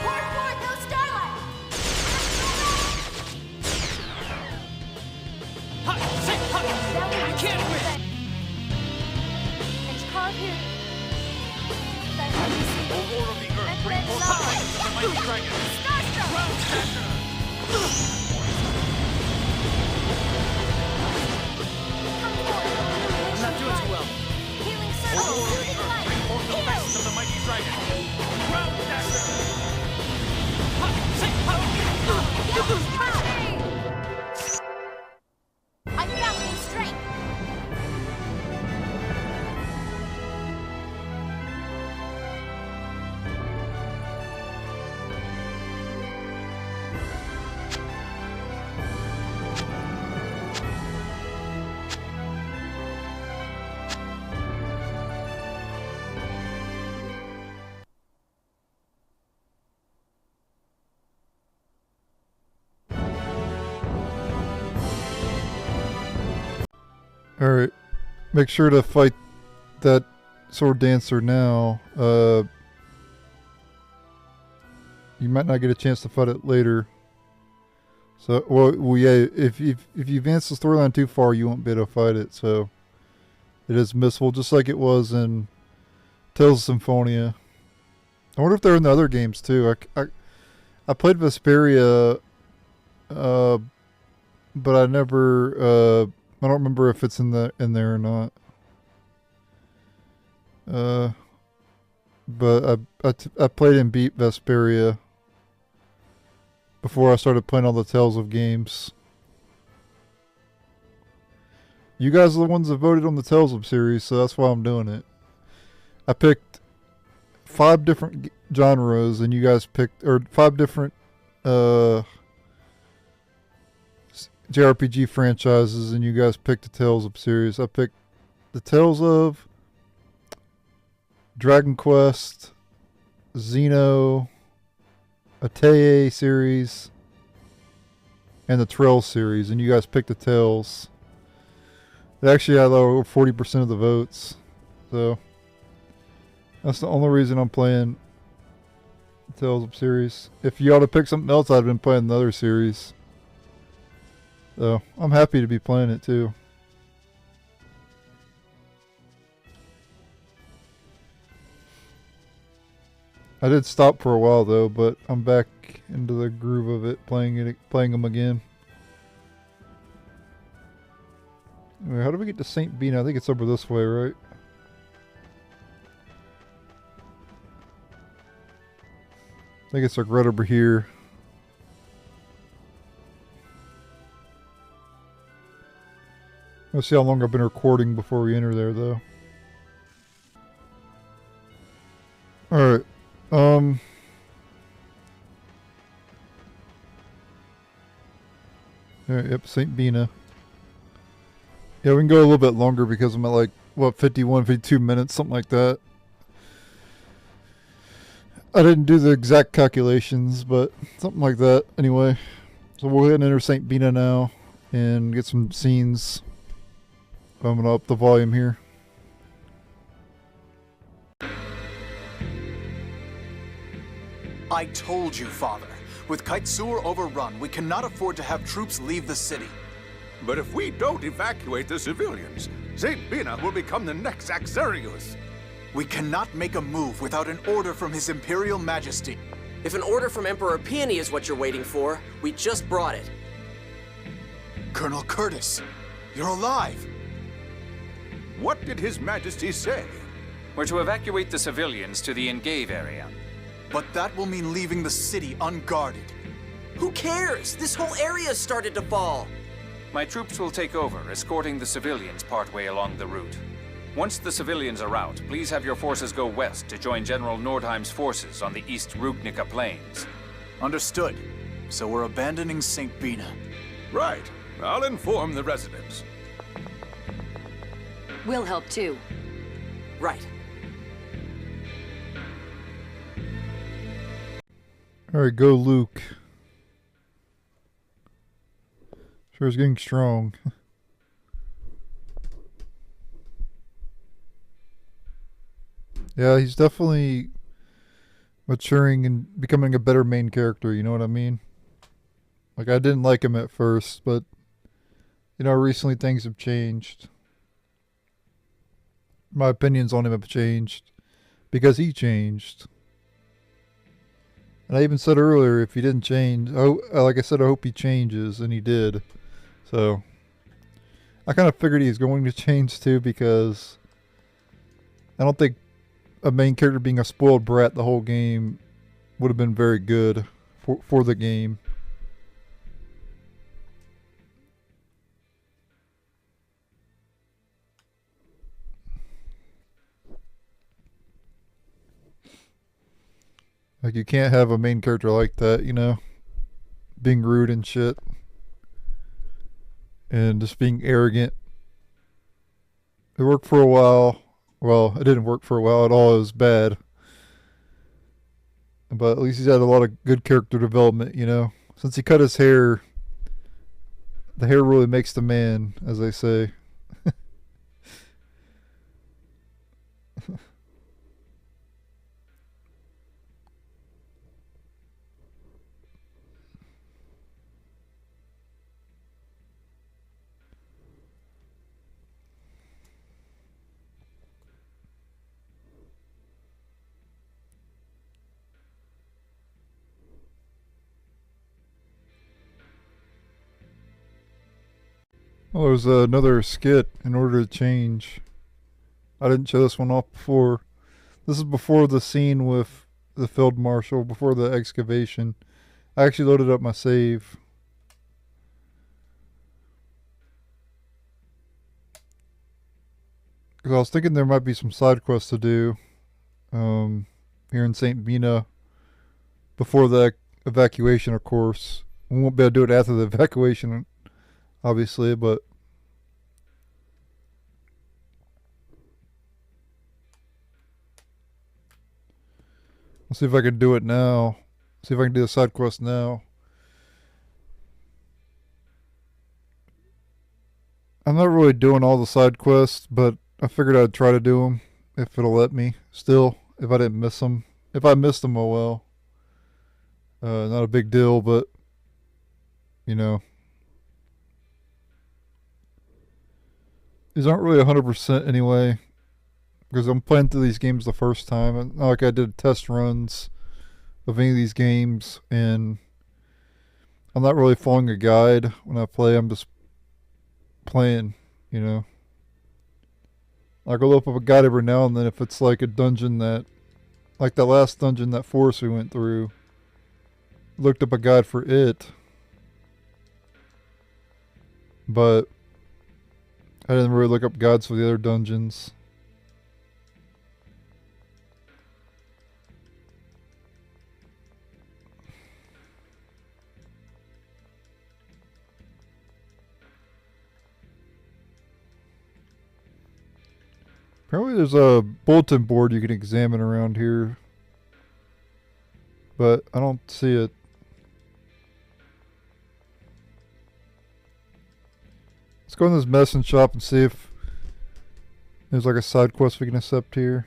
Pour forth those starlight. Can't win. And carve here. Aurora of the earth, bring forth the fangs of the mighty dragon. Not doing too well. Healing circle. Aurora of the earth, bring forth the fangs of the mighty dragon. Ground I found new strength. Alright. Make sure to fight that sword dancer now. You might not get a chance to fight it later. So, well yeah, if you advance the storyline too far, you won't be able to fight it, so it is missable, just like it was in Tales of Symphonia. I wonder if they're in the other games too. I played Vesperia, but I never, I don't remember if it's in there or not. But I played and beat Vesperia before I started playing all the Tales of games. You guys are the ones that voted on the Tales of series, so that's why I'm doing it. I picked 5 different genres, and you guys picked, or 5 different JRPG franchises, and you guys picked the Tales of series. I picked the Tales of, Dragon Quest, Xeno, Atei series, and the Trails series, and you guys picked the Tales. It actually had over 40% of the votes, So that's the only reason I'm playing the Tales of series. If you ought to pick something else, I'd have been playing the other series. So I'm happy to be playing it too. I did stop for a while though, but I'm back into the groove of it, playing them again. Anyway, how do we get to St. Bina? I think it's over this way, right? I think it's like right over here. Let's see how long I've been recording before we enter there, though. Alright. Yep, St. Bina. Yeah, we can go a little bit longer because I'm at like, what, 51, 52 minutes, something like that. I didn't do the exact calculations, but something like that. Anyway, so we'll go ahead and enter St. Bina now and get some scenes. I'm going to up the volume here. I told you, Father. With Kaitsur overrun, we cannot afford to have troops leave the city. But if we don't evacuate the civilians, St. Bina will become the next Axarius. We cannot make a move without an order from His Imperial Majesty. If an order from Emperor Peony is what you're waiting for, we just brought it. Colonel Curtis, you're alive. What did His Majesty say? We're to evacuate the civilians to the Engave area. But that will mean leaving the city unguarded. Who cares? This whole area started to fall. My troops will take over, escorting the civilians partway along the route. Once the civilians are out, please have your forces go west to join General Nordheim's forces on the East Rugnica Plains. Understood. So we're abandoning St. Bina. Right. I'll inform the residents. We'll help too. Right. Alright, go Luke. Sure is getting strong. Yeah, he's definitely maturing and becoming a better main character, you know what I mean? Like, I didn't like him at first, but, you know, recently things have changed. My opinions on him have changed because he changed. And I even said earlier, if he didn't change, like I said, I hope he changes, and he did. So, I kind of figured he was going to change too, because I don't think a main character being a spoiled brat the whole game would have been very good for the game. Like, you can't have a main character like that, you know, being rude and shit, and just being arrogant. It worked for a while. Well, it didn't work for a while at all. It was bad. But at least he's had a lot of good character development, you know. Since he cut his hair, the hair really makes the man, as they say. Well, there's another skit in order to change. I didn't show this one off before. This is before the scene with the field marshal, before the excavation. I actually loaded up my save. Because I was thinking there might be some side quests to do here in St. Bina before the evacuation, of course. We won't be able to do it after the evacuation, obviously, but I'll see if I can do it now. See if I can do the side quest now. I'm not really doing all the side quests, but I figured I'd try to do them if it'll let me. Still, if I didn't miss them. If I missed them, oh well. Not a big deal, but, you know. These aren't really 100% anyway. Because I'm playing through these games the first time. Not like I did test runs of any of these games. And I'm not really following a guide when I play. I'm just playing, you know. I go look up a guide every now and then if it's like a dungeon that, like that last dungeon, that forest we went through. Looked up a guide for it. But I didn't really look up guides for the other dungeons. Apparently there's a bulletin board you can examine around here. But I don't see it. Let's go in this medicine shop and see if there's like a side quest we can accept here.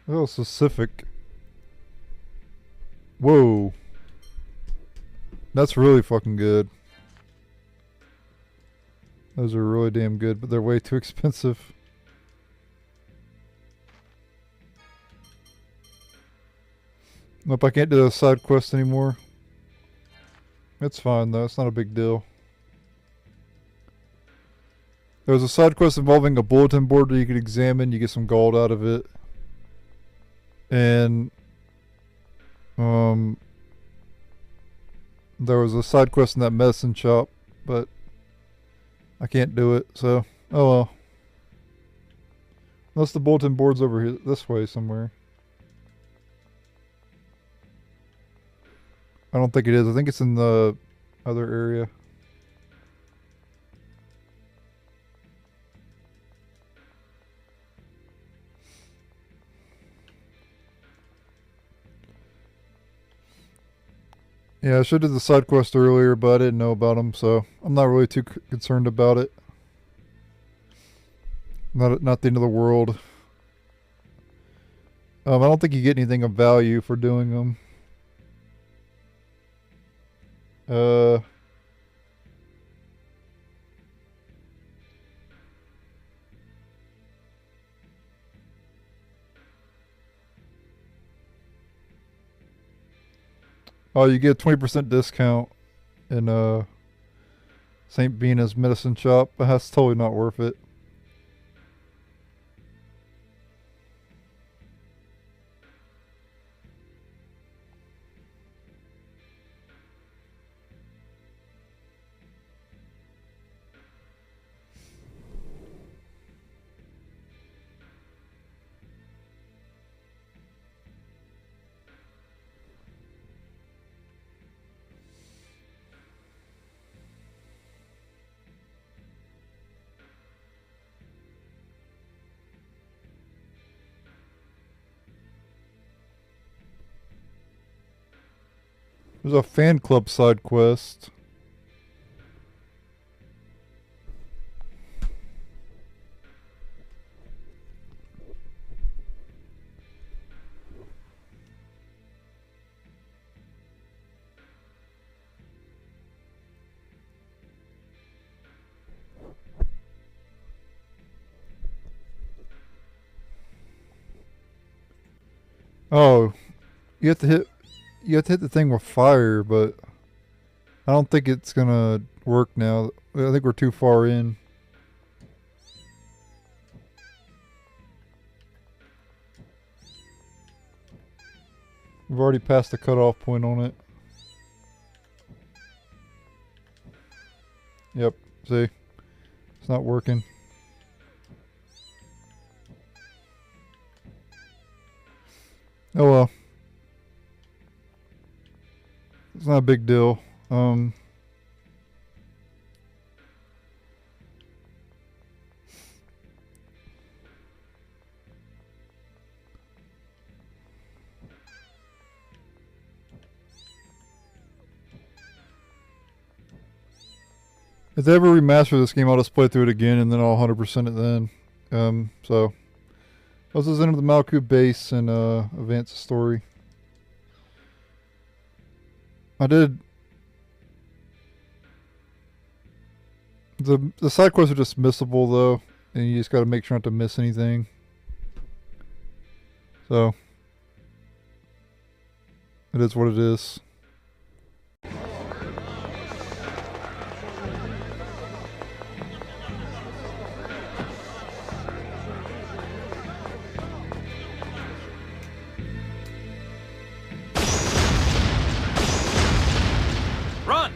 Oh, specific. Whoa. That's really fucking good. Those are really damn good, but they're way too expensive. Nope, I can't do the side quest anymore. It's fine though, it's not a big deal. There's a side quest involving a bulletin board that you can examine, you get some gold out of it. And there was a side quest in that medicine shop, but I can't do it, so oh well. Unless the bulletin board's over here this way somewhere. I don't think it is. I think it's in the other area. Yeah, I should have did the side quest earlier, but I didn't know about them, so I'm not really too concerned about it. Not the end of the world. I don't think you get anything of value for doing them. Oh, you get a 20% discount in St. Bena's medicine shop, but that's totally not worth it. There's a fan club side quest. Oh, you have to hit the thing with fire, but I don't think it's gonna work now. I think we're too far in. We've already passed the cutoff point on it. Yep, see? It's not working. Oh well. It's not a big deal. If they ever remaster this game, I'll just play through it again, and then I'll 100% it then. So, this is Into the Malkuth base and advance the story. The side quests are just missable though, and you just got to make sure not to miss anything. So, it is what it is. Run!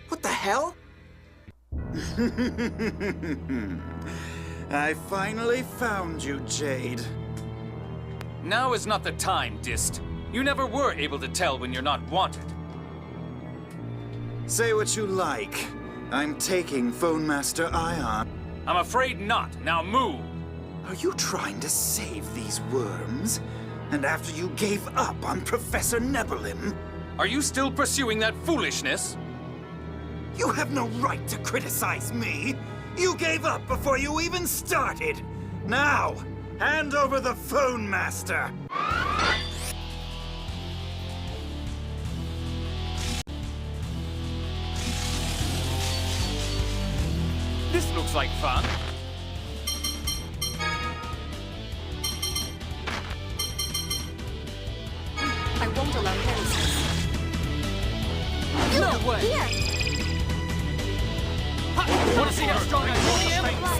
What the hell? I finally found you, Jade. Now is not the time, Dist. You never were able to tell when you're not wanted. Say what you like. I'm taking Phone Master Ion. I'm afraid not. Now move! Are you trying to save these worms? And after you gave up on Professor Nebelim? Are you still pursuing that foolishness? You have no right to criticize me! You gave up before you even started! Now, hand over the Phone Master! This looks like fun. I won't allow heresies. No way! Here! Want to see how strong I am?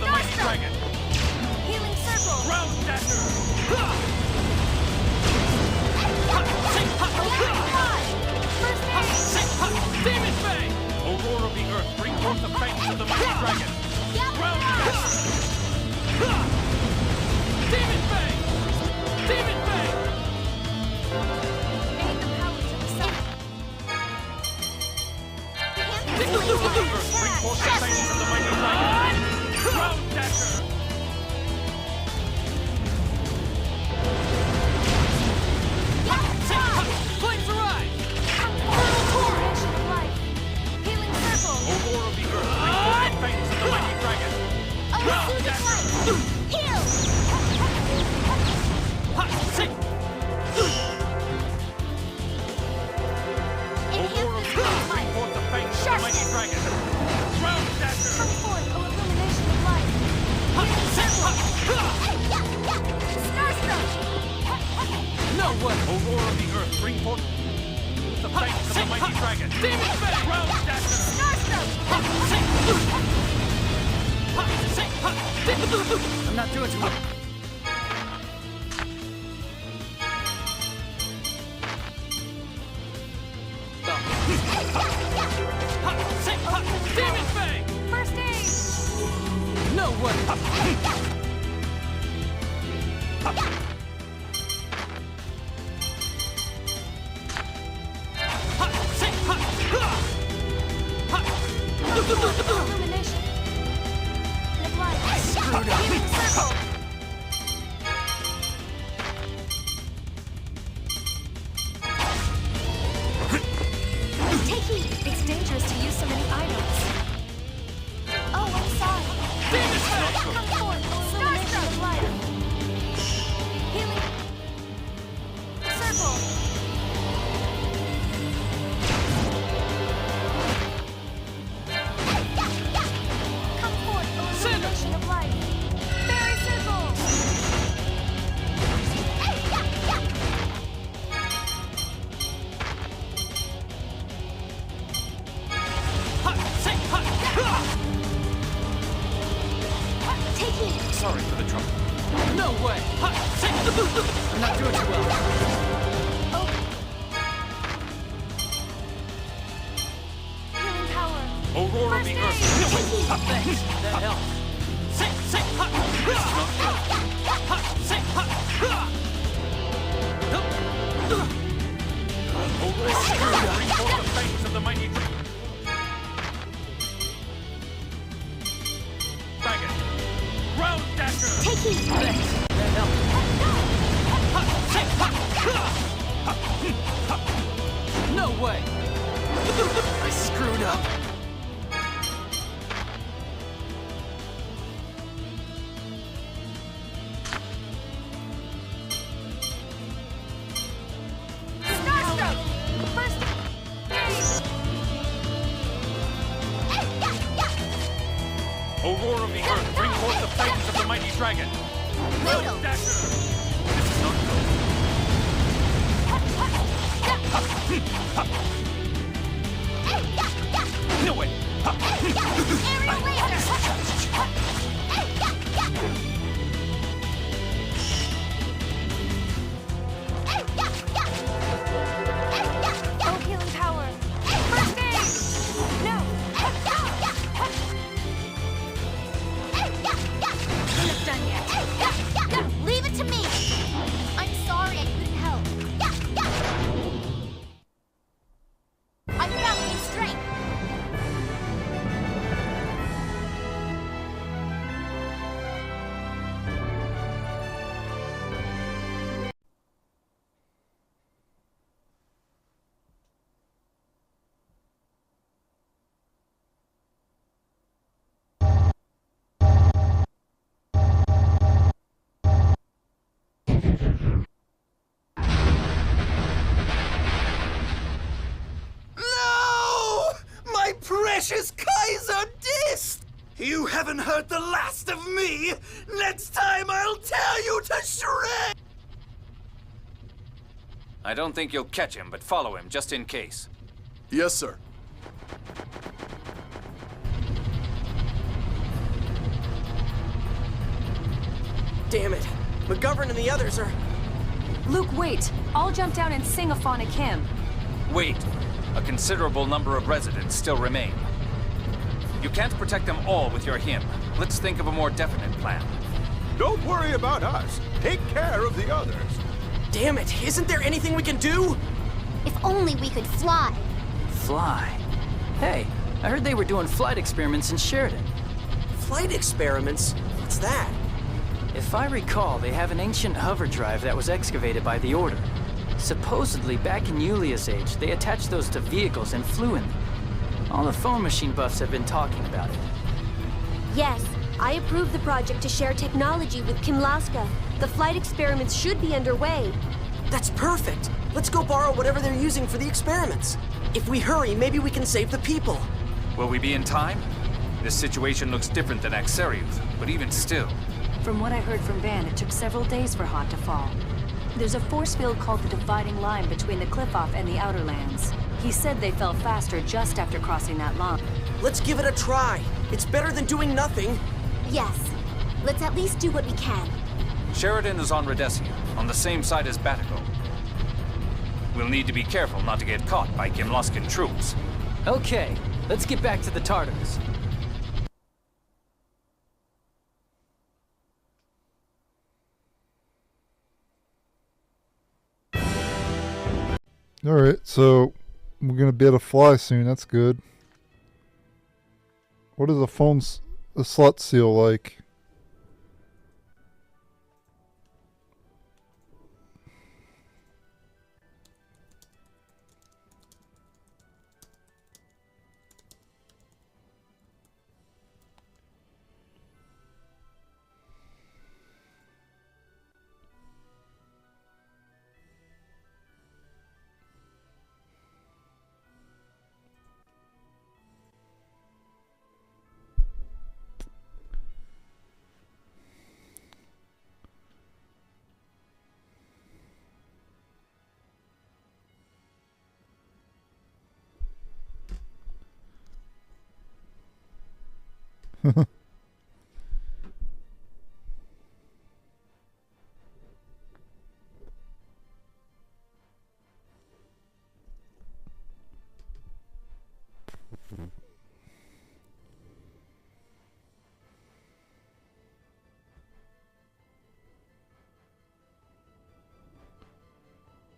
The mighty dragon. Healing circle! Ground dasher. Demon Fang! Aurora of the Earth, bring forth the fangs of the mighty dragon. Ground dasher. Demon Fang! Demon Fang! Aid the powers of the sun. Aurora of the Earth, bring forth the fangs of the mighty dragon. Ground dasher. Flames arise! Coronation of life. Healing circle. Aurora of the Earth, bring forth the fangs of the mighty dragon. Ground dasher. Heal! Aurora of the Earth, bring forth the fangs of the mighty dragon. Ground dasher. Come forth, O illumination of life. Healing circle. Starstroke. No way! Aurora of the Earth, bring forth the fangs of the mighty dragon. Demon Fang! Ground dasher. Starstroke. I'm not doing too well. Demon Fang! First aid. No way! Illumination. Of life. Healing circle. Take heed. It's dangerous to use so many items. Oh, I'm sorry. Come forth, illumination of life. Healing circle. Come forth, illumination of life. Fairy circle. Take heed. Sorry for the trouble. No way! I'm not doing too well. Healing power. Aurora of the Earth. Thanks. That helped. Aurora of the Earth, bring forth the fangs of the mighty dragon. Ground dasher. Take heed. Thanks. That helped. roar of the earth bring forth the fangs of the mighty dragon. Noodle. Dasher! This is not good. No way! Aerial laser. Oh, healing power! First aid! No! Not done yet. Leave it to me. I'm sorry I couldn't help. I found new strength. No! My precious Kaiser Disc! You haven't heard the last of me! Next time I'll tear you to shreds! I don't think you'll catch him, but follow him just in case. Yes, sir. Damn it. McGovern and the others are... Luke, wait. I'll jump down and sing a phonic hymn. Wait. A considerable number of residents still remain. You can't protect them all with your hymn. Let's think of a more definite plan. Don't worry about us. Take care of the others. Damn it, isn't there anything we can do? If only we could fly. Fly? Hey, I heard they were doing flight experiments in Sheridan. Flight experiments? What's that? If I recall, they have an ancient hover drive that was excavated by the Order. Supposedly, back in Yulia's age, they attached those to vehicles and flew in them. All the phone machine buffs have been talking about it. Yes, I approve the project to share technology with Kim Laska. The flight experiments should be underway. That's perfect. Let's go borrow whatever they're using for the experiments. If we hurry, maybe we can save the people. Will we be in time? This situation looks different than Axariuth, but even still. From what I heard from Van, it took several days for Hot to fall. There's a force field called the dividing line between the cliff-off and the Outer Lands. He said they fell faster just after crossing that line. Let's give it a try. It's better than doing nothing. Yes. Let's at least do what we can. Sheridan is on Rhodesia, on the same side as Batico. We'll need to be careful not to get caught by Kimlaskan troops. Okay, let's get back to the Tartars. Alright, so we're going to be able to fly soon. That's good. What is a slot seal like?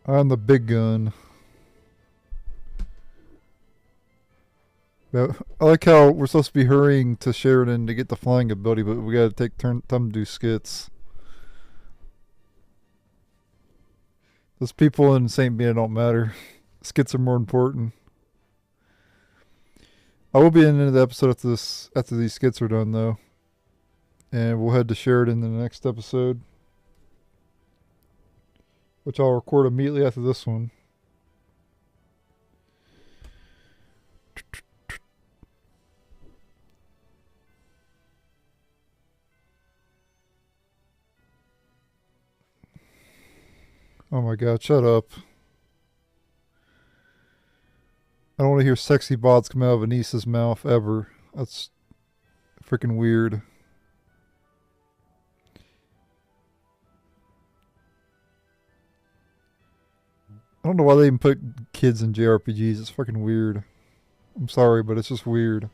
On the big gun. But I like how we're supposed to be hurrying to Sheridan to get the flying ability, but we gotta take time to do skits. Those people in St. Bina don't matter. Skits are more important. I will be ending the episode after these skits are done, though. And we'll head to Sheridan in the next episode, which I'll record immediately after this one. Oh my god, shut up. I don't want to hear sexy bots come out of Anissa's mouth ever. That's freaking weird. I don't know why they even put kids in JRPGs. It's fucking weird. I'm sorry, but it's just weird.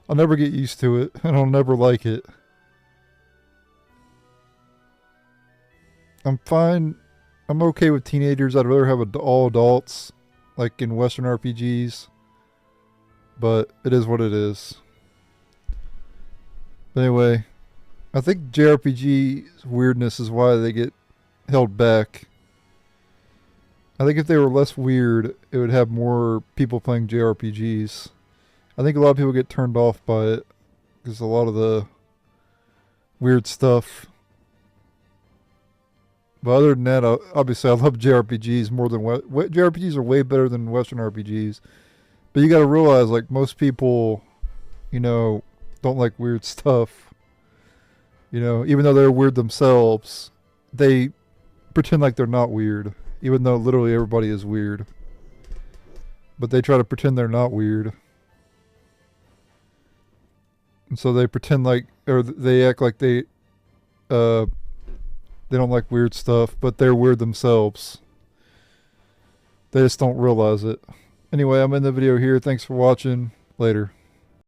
I'll never get used to it, and I'll never like it. I'm fine. I'm okay with teenagers. I'd rather have all adults, like in Western RPGs. But it is what it is. But anyway, I think JRPG's weirdness is why they get held back. I think if they were less weird, it would have more people playing JRPGs. I think a lot of people get turned off by it because a lot of the weird stuff. But other than that, obviously I love JRPGs more than JRPGs are way better than Western RPGs. But you got to realize, like, most people, you know, don't like weird stuff. You know, even though they're weird themselves, they pretend like they're not weird. Even though literally everybody is weird. But they try to pretend they're not weird. And so they pretend like, or they act like they don't like weird stuff, but they're weird themselves. They just don't realize it. Anyway, I'm in the video here. Thanks for watching. Later.